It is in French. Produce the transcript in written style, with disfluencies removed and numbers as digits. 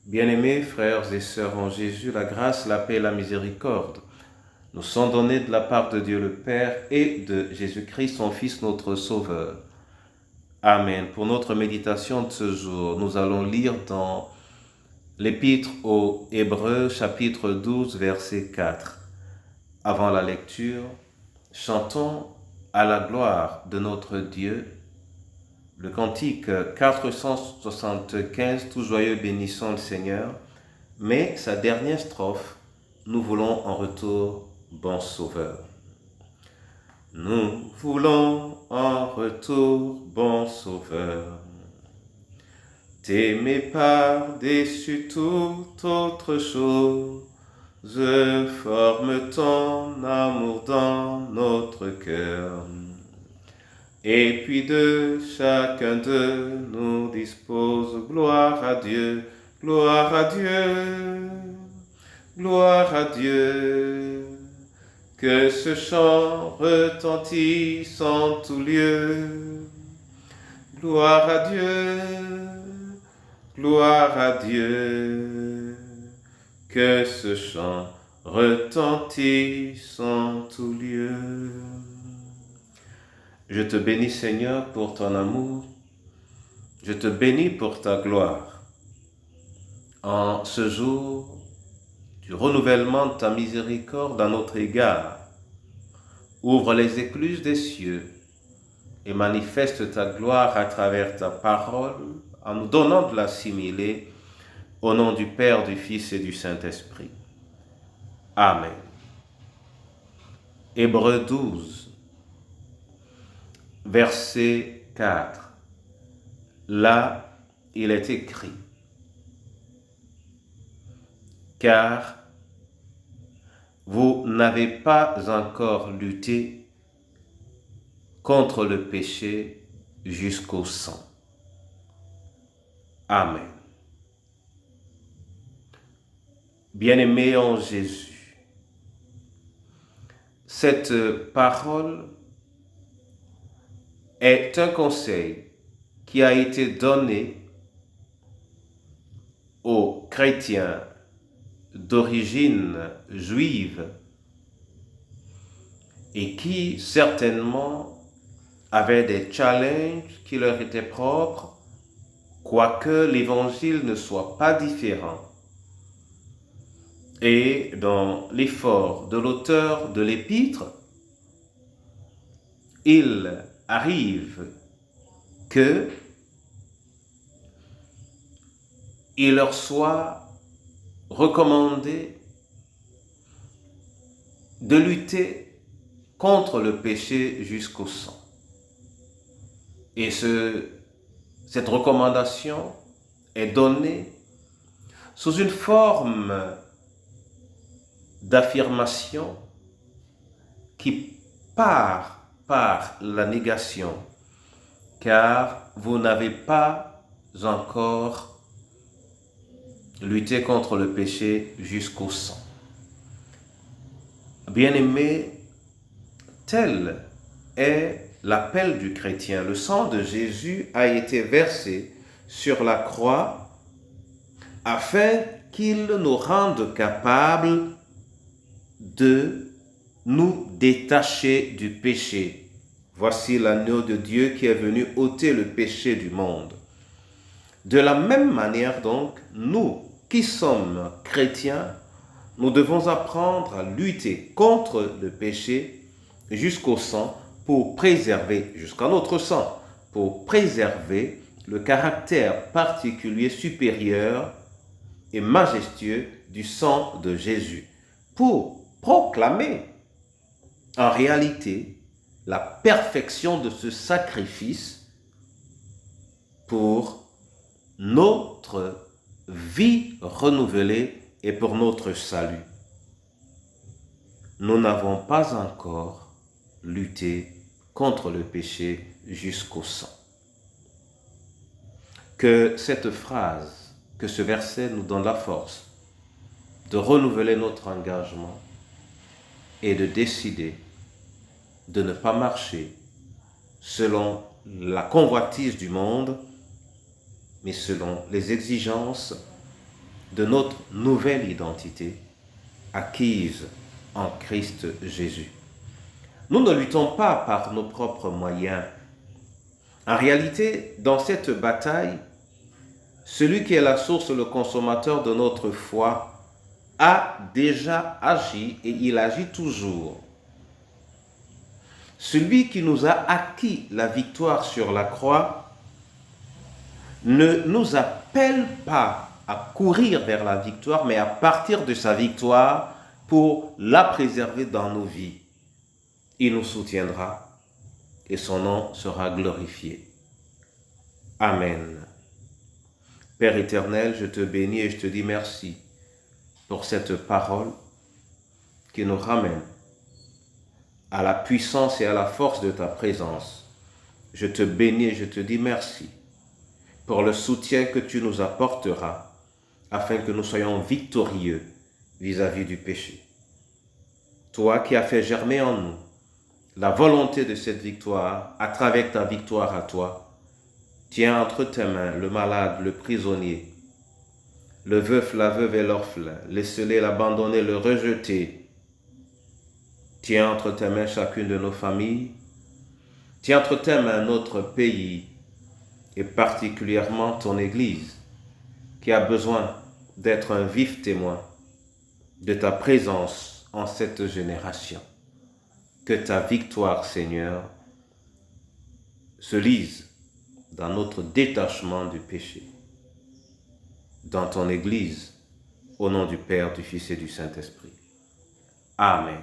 Bien-aimés frères et sœurs en Jésus, la grâce, la paix et la miséricorde nous sont donnés de la part de Dieu le Père et de Jésus-Christ, son Fils, notre Sauveur. Amen. Pour notre méditation de ce jour, nous allons lire dans l'Épître aux Hébreux, chapitre 12, verset 4. Avant la lecture, chantons à la gloire de notre Dieu le cantique 475, tout joyeux bénissons le Seigneur, mais sa dernière strophe, nous voulons en retour bon Sauveur. Nous voulons en retour bon Sauveur, t'aimer par-dessus toute autre chose, forme ton amour dans notre cœur. Et puis de chacun de nous dispose gloire à Dieu, gloire à Dieu, gloire à Dieu. Que ce chant retentisse en tout lieu. Gloire à Dieu, gloire à Dieu. Que ce chant retentisse en tout lieu. Je te bénis Seigneur pour ton amour, je te bénis pour ta gloire. En ce jour du renouvellement de ta miséricorde à notre égard, ouvre les écluses des cieux et manifeste ta gloire à travers ta parole en nous donnant de l'assimiler au nom du Père, du Fils et du Saint-Esprit. Amen. Hébreux 12. Verset 4. Là, il est écrit: car vous n'avez pas encore lutté contre le péché jusqu'au sang. Amen. Bien-aimés en Jésus, cette parole est un conseil qui a été donné aux chrétiens d'origine juive et qui certainement avaient des challenges qui leur étaient propres, quoique l'évangile ne soit pas différent. Et dans l'effort de l'auteur de l'épître, il arrive que il leur soit recommandé de lutter contre le péché jusqu'au sang. Et cette recommandation est donnée sous une forme d'affirmation qui part par la négation, car vous n'avez pas encore lutté contre le péché jusqu'au sang. Bien-aimés, tel est l'appel du chrétien. Le sang de Jésus a été versé sur la croix afin qu'il nous rende capables de nous détacher du péché. Voici l'agneau de Dieu qui est venu ôter le péché du monde. De la même manière donc, nous qui sommes chrétiens, nous devons apprendre à lutter contre le péché jusqu'au sang pour préserver, jusqu'à notre sang, pour préserver le caractère particulier, supérieur et majestueux du sang de Jésus, pour proclamer en réalité la perfection de ce sacrifice pour notre vie renouvelée et pour notre salut. Nous n'avons pas encore lutté contre le péché jusqu'au sang. Que cette phrase, que ce verset nous donne la force de renouveler notre engagement et de décider de ne pas marcher selon la convoitise du monde, mais selon les exigences de notre nouvelle identité acquise en Christ Jésus. Nous ne luttons pas par nos propres moyens. En réalité, dans cette bataille, celui qui est la source, le consommateur de notre foi, a déjà agi et il agit toujours. Celui qui nous a acquis la victoire sur la croix ne nous appelle pas à courir vers la victoire, mais à partir de sa victoire pour la préserver dans nos vies. Il nous soutiendra et son nom sera glorifié. Amen. Père éternel, je te bénis et je te dis merci pour cette parole qui nous ramène à la puissance et à la force de ta présence. Je te bénis et je te dis merci pour le soutien que tu nous apporteras afin que nous soyons victorieux vis-à-vis du péché. Toi qui as fait germer en nous la volonté de cette victoire à travers ta victoire à toi, tiens entre tes mains le malade, le prisonnier, le veuf, la veuve et l'orphelin, l'esselé, l'abandonné, le rejeté. Tiens entre tes mains chacune de nos familles, tiens entre tes mains notre pays et particulièrement ton Église qui a besoin d'être un vif témoin de ta présence en cette génération. Que ta victoire, Seigneur, se lise dans notre détachement du péché, dans ton Église, au nom du Père, du Fils et du Saint-Esprit. Amen.